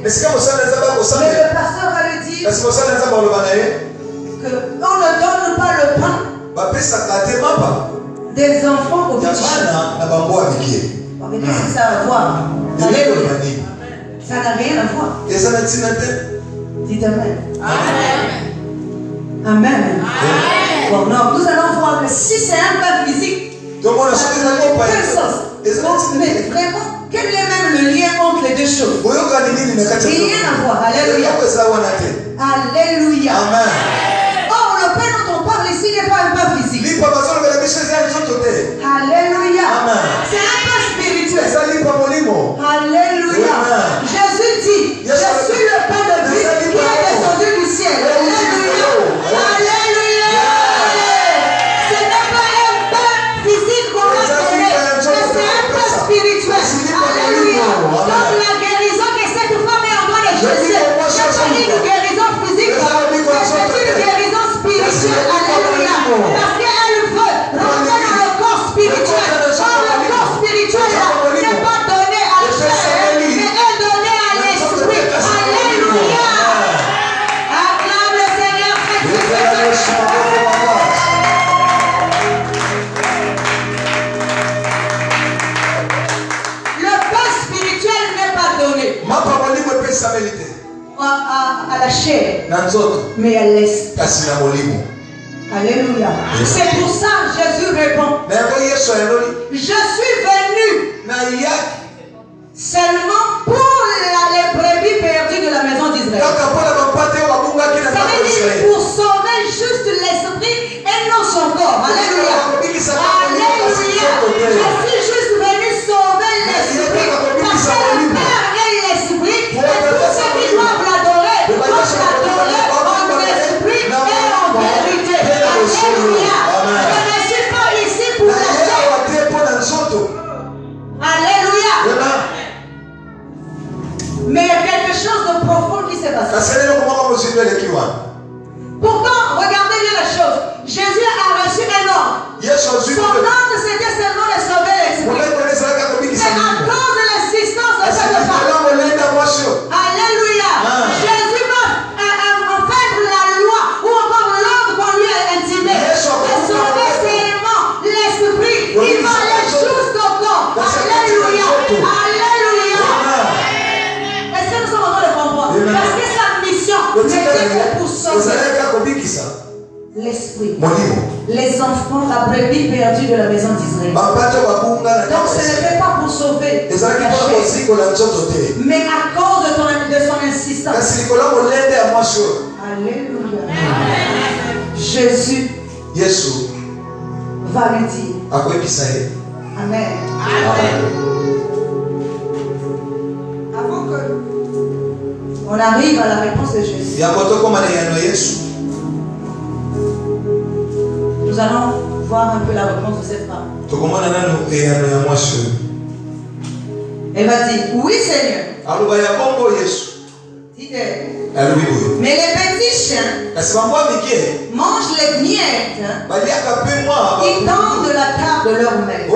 Mais le pasteur va le dire qu'on ne donne pas le pain des enfants aux petits. Mais qu'est-ce que ça a à voir? Alléluia. Ça n'a rien à voir. Dites Amen. Amen. Bon, non, nous allons voir que si c'est un pain physique, mais vraiment, quel est même le lien entre les deux choses? Rien à voir. Alléluia. Alléluia. Amen. Or, le pain dont on parle ici n'est pas un pain physique. Alléluia. Amen. C'est un pain spirituel. Alléluia. Amen. Jésus dit, je suis le pain de vie qui est descendu du ciel. Alléluia. Alléluia. Ce n'est pas un pain physique qu'on va donner, mais c'est un pain spirituel. Alléluia. Donc la guérison que cette femme est en train de chercher, c'est pas une guérison physique, mais c'est une guérison spirituelle. Alléluia. Parce qu'elle veut rentrer dans le corps spirituel. Or le corps spirituel n'est pas donné à la chair, mais est donné à l'esprit. Alléluia. Acclame le Seigneur. Le pain spirituel n'est pas donné à la chair, mais à l'esprit. Alléluia. C'est pour ça que Jésus répond, je suis venu seulement pour les brebis perdues de la maison d'Israël. Ça veut dire pour sauver juste l'esprit et non son corps. Alléluia. Alléluia. Je suis juste venu sauver l'esprit. Parce que le Père est l'esprit. Et tous ceux qui doivent l'adorer doivent l'adorer en esprit et en vérité. Alléluia. Je ne suis pas ici pour la chair. Alléluia. Mais il y a quelque chose de profond qui s'est passé. Pourtant, regardez bien la chose. Jésus a reçu un ordre. Son ordre, c'était seulement de sauver l'esprit. C'est à cause de l'insistance de cette femme. Alléluia. Jésus va faire la loi ou encore l'ordre qu'on lui a intimé. De sauver seulement l'esprit. Il va aller jusqu'au corps. Alléluia. Alléluia. Est-ce que nous sommes en train de comprendre? Parce que sa mission n'était que pour sauver l'esprit. Les enfants, la brebis perdue de la maison d'Israël. Donc ce n'était pas pour sauver la chair, mais à cause de son insistance. Alléluia. Jésus va lui dire. Amen. Avant que on arrive à la réponse de Jésus, nous allons voir un peu la réponse de cette femme. Elle va dire, oui Seigneur. Dit-elle. Mais les petits chiens mangent les miettes qui tombent de la table de leur maître.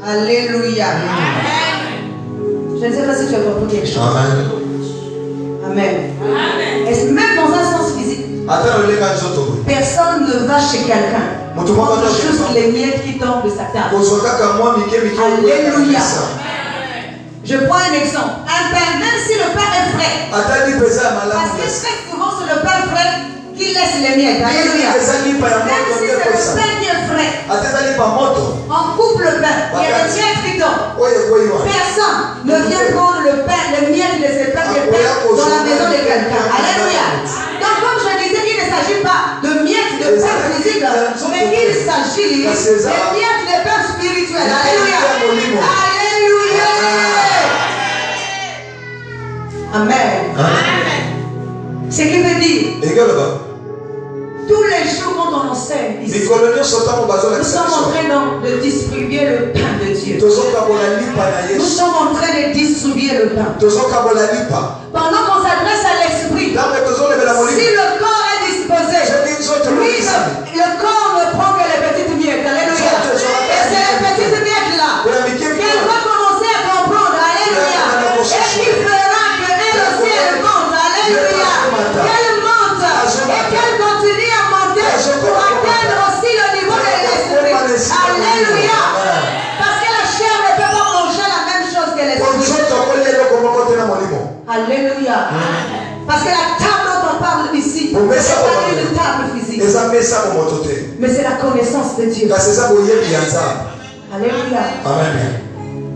Alléluia. Je ne sais pas si tu as compris quelque chose. Amen. Est-ce même dans un sens physique? Personne ne va chez quelqu'un pour manger juste les miettes qui tombent de sa table. Alléluia. Je prends un exemple. Un pain, même si le pain est frais. Parce que très souvent c'est le pain frais qui laisse les miettes. Alléluia. Même si c'est le pain qui est frais. On coupe le pain. Il y a des miettes qui tombent. Personne ne vient prendre le pain, les miettes de ces pains dans la maison de quelqu'un. Alléluia. Donc comme je disais, il ne s'agit pas de miettes de pain physique, mais il s'agit de miettes de pain spirituel. Alléluia. Alléluia. Amen. Ce qui veut dire, tous les jours quand on enseigne ici, nous sommes en train de distribuer le pain de Dieu. Nous sommes en train de distribuer le pain. Pendant qu'on s'adresse à l'esprit, si le corps est disposé, lui, le corps ne prend que les petites miettes. Alléluia. Et c'est les petites miettes là qu'elle va commencer à comprendre. Alléluia. Et que l'esprit. Alléluia. Parce que la table dont on parle ici, ce n'est pas une table physique. Mais c'est la connaissance de Dieu. Alléluia. Amen.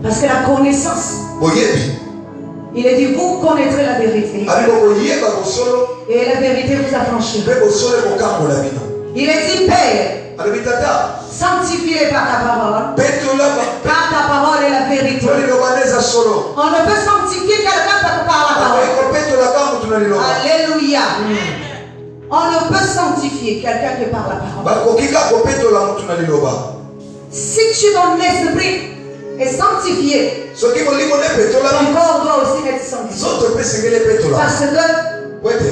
Parce que la connaissance, il est dit, vous connaîtrez la vérité. Et la vérité vous affranchira. Il est dit, Père, sanctifie-les par ta parole. Car ta parole est la vérité. On ne peut sanctifier quelqu'un par la parole. Alléluia. On ne peut sanctifier quelqu'un que par la parole. Si ton esprit est sanctifié, ton corps doit aussi être sanctifié. Parce que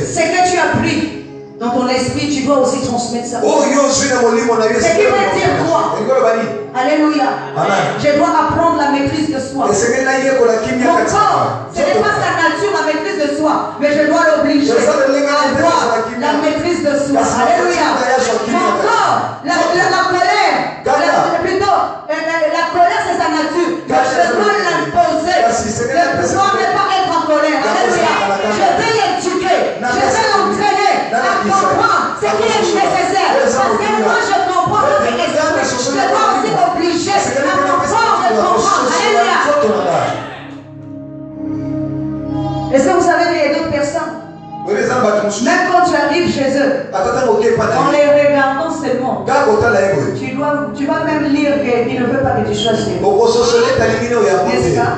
ce que tu as pris dans ton esprit, tu dois aussi transmettre ça. Ce qui veut dire quoi? Alléluia. Je dois apprendre la maîtrise de soi. Mon corps, ce n'est pas sa nature, la maîtrise de soi, mais je dois l'obliger à avoir la maîtrise de soi. Alléluia. Mon corps, la colère, plutôt, la colère c'est sa nature. Mais je dois l'imposer de pouvoir ne pas être en colère. Alléluia. Je vais l'éduquer, je vais l'entraîner à comprendre ce qui est nécessaire. Parce que moi je comprends que je dois aussi m'obliger à mon corps de comprendre. Alléluia. Est-ce que vous savez qu'il y a d'autres personnes, même quand tu arrives chez eux, en les regardant seulement, tu vas même lire qu'il ne veut pas que tu sois chez eux. N'est-ce pas?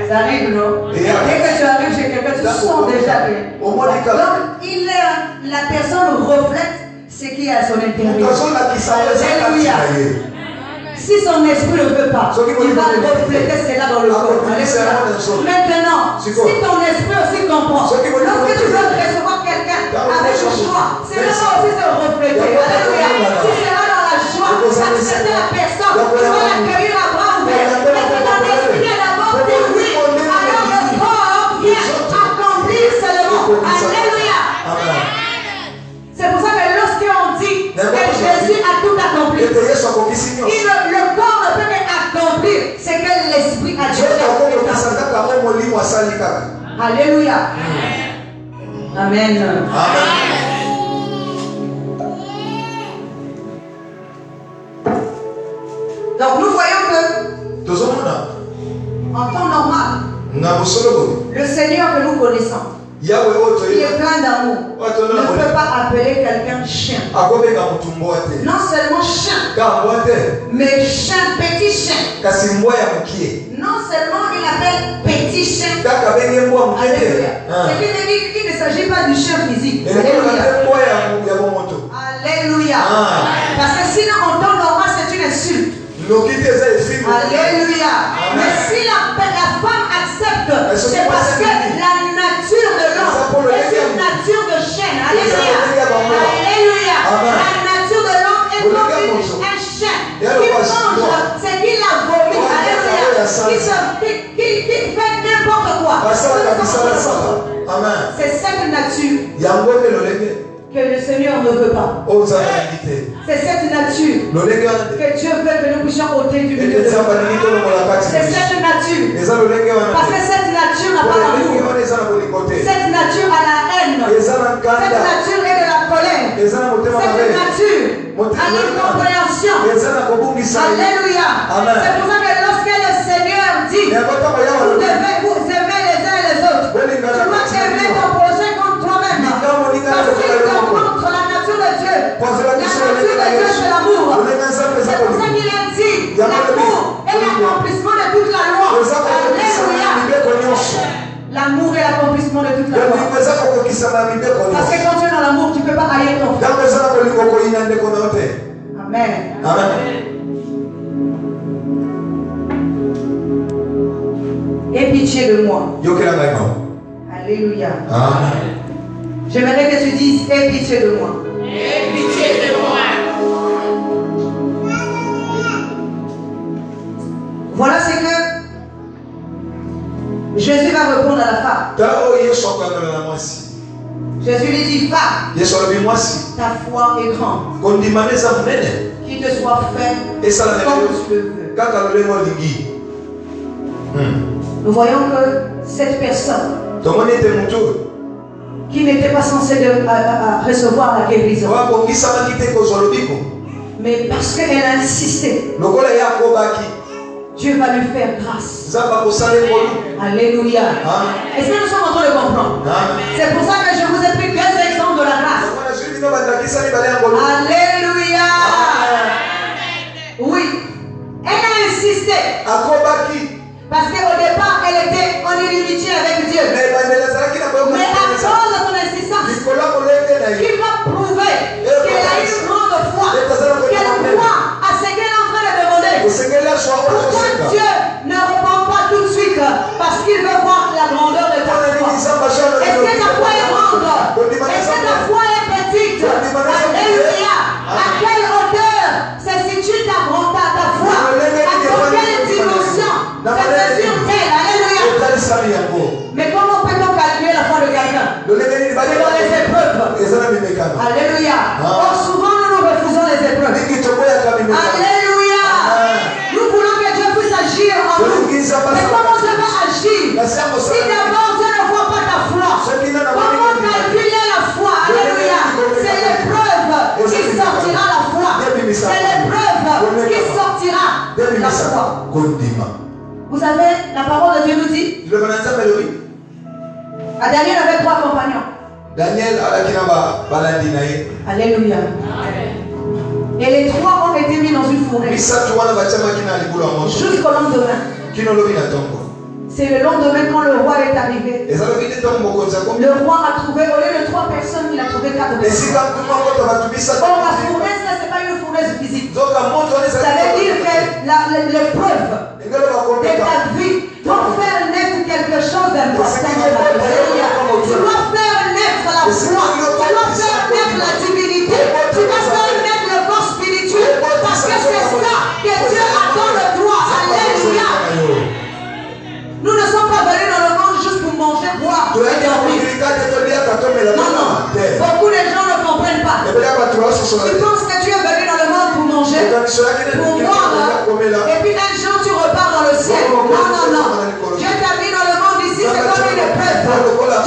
Ça arrive, non? Dès que tu arrives chez quelqu'un, tu sens déjà que. Donc, la personne reflète ce qui est à son intérieur. Alléluia. Si son esprit ne veut pas, il va refléter cela dans le corps. Maintenant, si ton esprit aussi comprend, lorsque tu veux recevoir quelqu'un avec joie, cela va aussi se refléter. Alléluia. Tu seras dans la joie d'accepter la personne, tu vas l'accueillir à bras ouverts. Mais si ton esprit est d'abord dit oui, alors le corps vient accomplir seulement. Alléluia. C'est pour ça que lorsqu'on dit que Jésus a tout accompli, le corps ne peut qu'accomplir ce que l'esprit a déjà fait. Alléluia. Amen. Donc nous voyons que en temps normal, le Seigneur que nous connaissons, il est plein d'amour, ne peut pas appeler quelqu'un chien. Non seulement chien, mais chien, petit chien. Non seulement il appelle petit chien. Alléluia. Ce qui veut dire qu'il ne s'agit pas du chien physique. Alléluia. Alléluia. Parce que sinon en temps normal c'est une insulte. Alléluia. Mais si la femme accepte, c'est parce que la nature de l'homme est une nature de chien. Alléluia. Alléluia. La nature de l'homme est comme un chien qui mange ce qu'il a vomi. Alléluia. Qui fait n'importe quoi. C'est cette nature que le Seigneur ne veut pas. C'est cette nature que Dieu veut que nous puissions ôter du milieu de nous. C'est cette nature. Parce que cette nature n'a pas l'amour. Cette nature a la haine. Cette nature est de la colère. Cette nature a l'incompréhension. Alléluia. C'est pour ça que lorsque le Seigneur dit vous devez vous aimer les uns et les autres, tu dois aimer ton prochain comme toi-même. Parce qu'il te montre la nature de Dieu. La nature de Dieu, c'est l'amour. C'est pour ça qu'il a dit l'amour est l'accomplissement de toute la loi. Alléluia. L'amour est l'accomplissement de toute la loi. Parce que quand tu es dans l'amour, tu ne peux pas haïr ton frère. Amen. Amen. Aie pitié de moi. Alléluia. Amen. J'aimerais que tu dises aie pitié de moi. Aie pitié de moi. Voilà ce que Jésus va répondre à la femme. Jésus lui dit, femme, ta foi est grande. Qu'il te soit fait comme tu le veux. nous voyons que cette personne qui n'était pas censée recevoir la guérison, mais parce qu'elle a insisté, Dieu va lui faire grâce. Alléluia. Est-ce que nous sommes en train de comprendre? C'est pour ça que je vous ai pris 2 exemples de la grâce. Alléluia. Oui. Elle a insisté. Parce qu'au départ, elle était en inimitié avec Dieu. Mais à cause de son insistance, qui va prouver qu'elle a une grande foi, qu'elle croit à ce qu'elle est en train de demander. Pourquoi Dieu ne répond pas tout de suite? Parce qu'il veut voir la grandeur de ta foi. Est-ce que ta foi est grande? Est-ce que ta foi est petite? Alléluia. À quelle hauteur se situe ta foi? À quelle dimension se mesure-t-elle? Alléluia. Mais comment peut-on calculer la foi de quelqu'un? Selon les épreuves. Alléluia. Or souvent nous nous refusons les épreuves. Alléluia. Nous voulons que Dieu puisse agir en nous. Mais comment Dieu va agir? Si d'abord Dieu ne voit pas ta foi, comment calculer la foi? Alléluia. C'est l'épreuve qui sortira la foi. C'est l'épreuve qui sortira la foi. Vous savez, la parole de Dieu nous dit, Daniel avait 3 compagnons. Alléluia. Et les 3 ont été mis dans une forêt jusqu'au lendemain. C'est le lendemain quand le roi est arrivé. Le roi a trouvé, au lieu de 3 personnes, il a trouvé 4 personnes. Or, la fournaise, là, ce n'est pas une fournaise physique. Ça veut dire que l'épreuve de ta vie doit faire naître quelque chose d'important. Tu dois faire naître la foi. Tu dois faire naître la divinité. Tu dois faire naître le corps spirituel. Parce que c'est ça que Dieu attend de toi. Alléluia. Nous ne sommes pas venus dans le monde juste pour manger, boire et dormir. Non. Beaucoup de gens ne comprennent pas. Ils pensent que tu es venu dans le monde pour manger, pour boire, et puis un jour tu repars dans le ciel. Non. Dieu t'a mis dans le monde ici, c'est comme une épreuve.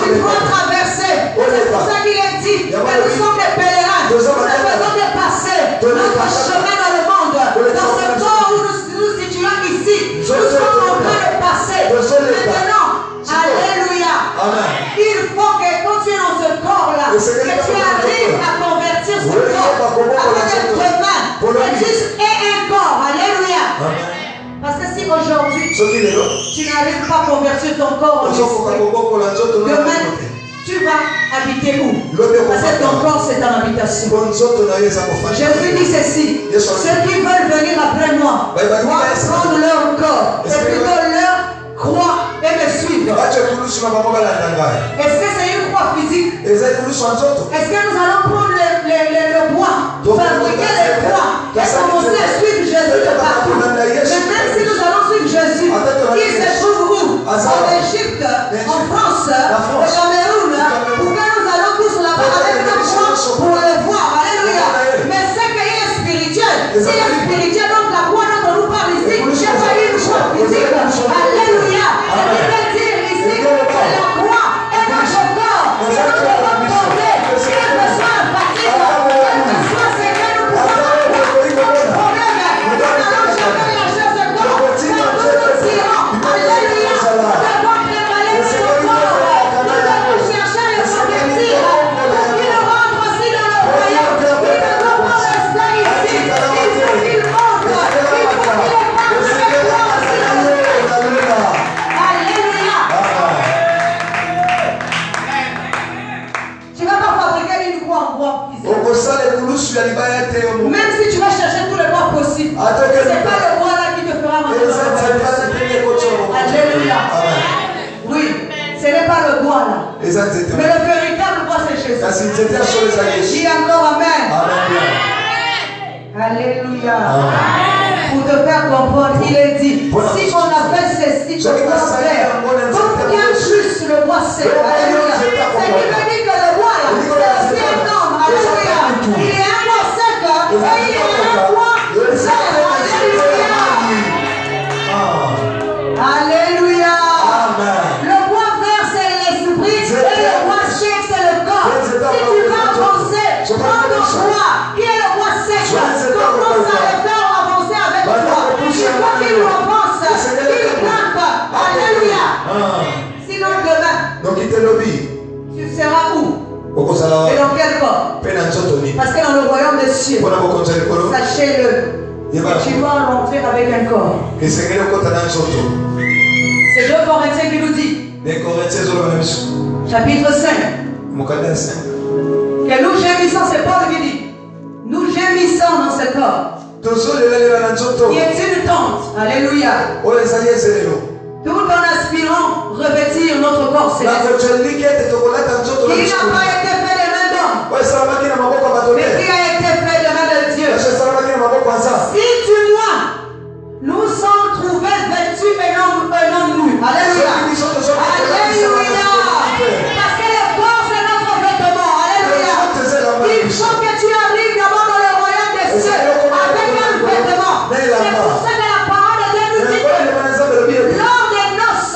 Tu dois traverser. C'est pour ça qu'il est dit que nous sommes des pèlerins. Nous faisons des passés. Notre chemin dans le monde, dans ce corps où nous situons ici, nous sommes en train de passer. Maintenant, alléluia. Il faut que quand tu es dans ce corps-là, que tu arrives à convertir ce corps avec tes mains. C'est juste un corps. Alléluia. Parce que si aujourd'hui tu n'arrives pas à convertir ton corps en esprit, demain tu vas habiter où? Parce que ton corps c'est ton habitation. Jésus dit ceci: ceux qui veulent venir après moi doivent prendre leur corps et plutôt leur croix et me suivre. Est-ce que c'est une croix physique? Est-ce que nous allons prendre le bois, fabriquer les croix et commencer à suivre Jésus de partout? Mais même si nous allons suivre Jésus, il se trouve où? En Égypte, en France, au Cameroun, pour que nous allons tous là-bas avec notre croix pour le voir. Alléluia. Mais c'est qu'il est spirituel. S'il est spirituel, donc la croix dont on nous parle ici, je n'ai pas une croix physique. Alléluia. Je veux dire ici que la croix est notre corps, c'est notre volonté, quel que soit le fatigue, quel que soit ce que nous pouvons avoir comme problème, nous n'allons jamais lâcher ce corps, car nous nous tirons. Alléluia. Nous devons préparer notre corps, nous devons chercher à le convertir, pour qu'il rentre aussi dans le royaume. Il ne doit pas rester ici, il faut qu'il monte, il faut qu'il parte avec toi aussi dans le ciel. Alléluia. Tu ne vas pas fabriquer une croix en bois physique. Même si tu vas chercher tous les bois possibles, ce n'est pas le bois là qui te fera rentrer dans le royaume. Alléluia. Oui, ce n'est pas le bois là. Mais le véritable bois c'est Jésus. Dis encore Amen. Alléluia. Pour te faire comprendre, il est dit, si on a fait ceci, on doit faire. Combien juste le bois c'est? Alléluia. C'est qui veut dire que le bois là, c'est aussi un homme. Alléluia. Il est un bois sec et il est un bois sec. Alléluia. Alléluia. Sinon demain, Donc il te lobby. tu seras où? Et dans quel corps? Parce que dans le royaume des cieux, sachez-le, tu dois rentrer avec un corps. C'est 2 Corinthiens qui nous dit, chapitre 5, que nous gémissons, c'est Paul qui dit, nous gémissons dans ce corps, qui est une tente. Alléluia. Tout en aspirant revêtir notre corps céleste, qui n'a pas été fait des mains d'homme, mais qui a été fait de mains de Dieu. Si tu vois, nous sommes trouvés vêtus et non nus. Alléluia. Alléluia. Parce que le corps c'est notre vêtement. Alléluia. Il faut que tu arrives d'abord dans le royaume des cieux avec un vêtement. C'est pour ça que la parole de Dieu nous dit que lors des noces,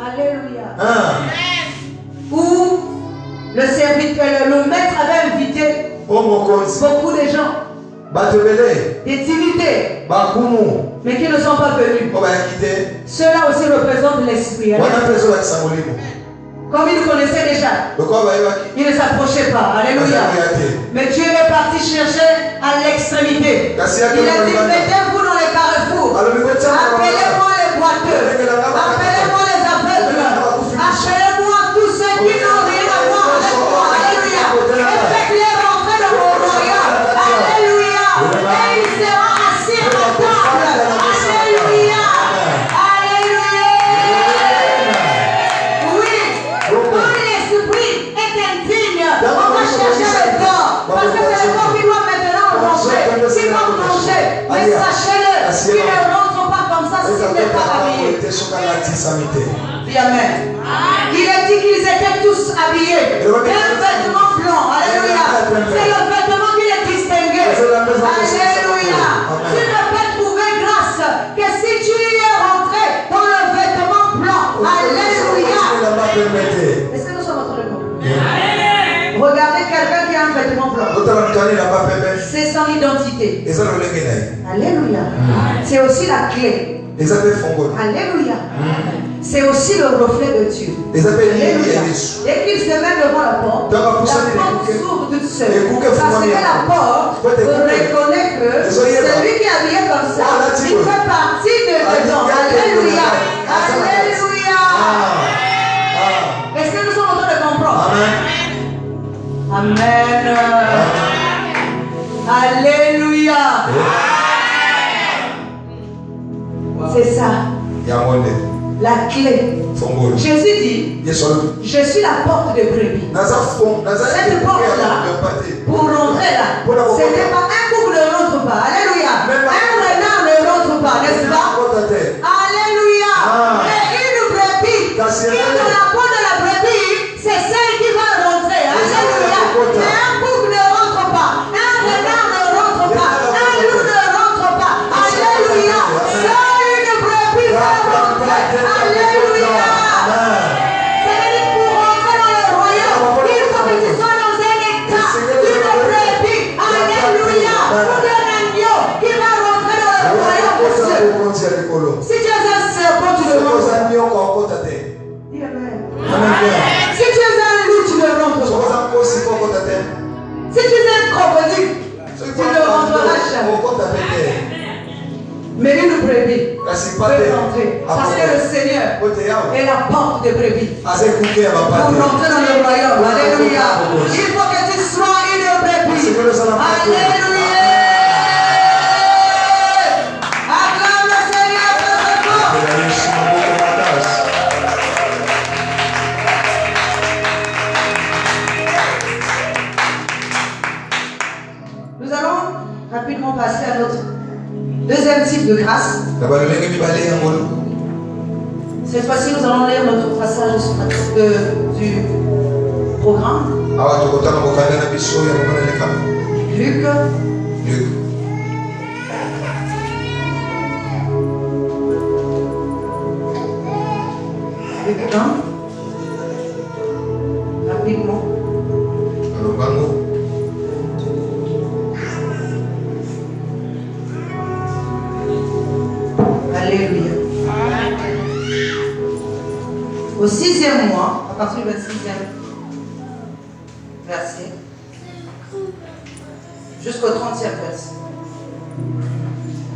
alléluia, où le serviteur, le maître avait invité beaucoup de gens, des divinités, mais qui ne sont pas venus. Ceux-là aussi représentent l'esprit. Comme ils nous connaissaient déjà, ils ne s'approchaient pas. Alléluia. Mais Dieu est parti chercher à l'extrémité. Il a dit, mettez-vous dans les carrefours. Appelez-moi les boiteux. Appelez-moi les aveugles. Appelez-moi tous ceux qui n'ont rien à voir avec moi. Alléluia. Et faites-les rentrer dans mon royaume. Alléluia. Et il sera assis à ma table. Alléluia. Alléluia. Oui. Quand l'esprit est indigne, on va chercher le corps. Parce que c'est le corps qui doit maintenant rentrer. Qui doit manger. Mais sachez-le, qu'il ne rentre pas comme ça s'il n'est pas habillé. Dis amen. Il est dit qu'ils étaient tous habillés d'un vêtement blanc. Alléluia. C'est le vêtement qui les distinguait. Alléluia. Tu ne peux trouver grâce que si tu y es rentré dans le vêtement blanc. Alléluia. Est-ce que nous sommes en train de comprendre? Regardez quelqu'un qui a un vêtement blanc. C'est son identité. Alléluia. C'est aussi la clé. Alléluia. C'est aussi le reflet de Dieu. Alléluia. Dès qu'il se met devant la porte s'ouvre toute seule. Parce que la porte reconnaît que celui qui est habillé comme ça, il fait partie de dedans. Alléluia. Alléluia. Est-ce que nous sommes en train de comprendre? Amen. Alléluia. C'est ça. La clé. Jésus dit, je suis la porte de brebis. Cette porte-là, pour rentrer là, ce n'est pas un bouc ne rentre pas. Alléluia. Un renard ne rentre pas, n'est-ce pas? Alléluia. Mais une brebis, qui est dans la peau de la brebis, c'est celle qui va rentrer. Alléluia. Mais un bouc ne rentre pas. Un renard ne rentre pas. Un loup ne rentre pas. Alléluia. Seule une brebis va rentrer. Alléluia. C'est-à-dire pour rentrer dans le royaume, il faut que tu sois dans un état d'une brebis. Alléluia. Ou d'un agneau qui va rentrer dans le royaume de Dieu. Si tu es un serpent, tu le rentres. Dis amen. Si tu es un loup, tu le rentres. Si tu es un crocodile, tu ne rentreras jamais. Mais une brebis peut rentrer. Parce que le Seigneur est la porte de brebis. Pour rentrer dans le royaume. Alléluia. Il faut que tu sois une brebis. Alléluia. Acclame le Seigneur de ce corps. Nous allons rapidement passer à notre deuxième type de grâce. Cette fois-ci, nous allons lire notre passage du programme. Luc. Luc 1. Rapidement. Alléluia. Au 6e mois, à partir du 26e verset, jusqu'au 30e verset.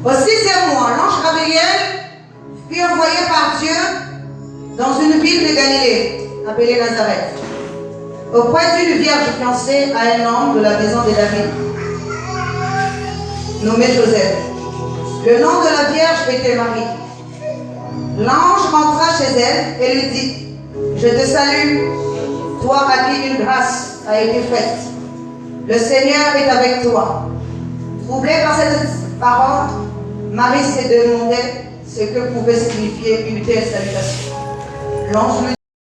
Au 6e mois, l'ange Gabriel fut envoyé par Dieu dans une ville de Galilée, appelée Nazareth, auprès d'une vierge fiancée à un homme de la maison de David, nommé Joseph. Le nom de la vierge était Marie. L'ange rentra chez elle et lui dit: Je te salue, toi à qui une grâce a été faite. Le Seigneur est avec toi. Troublée par cette parole, Marie s'est demandé ce que pouvait signifier une telle salutation. L'ange lui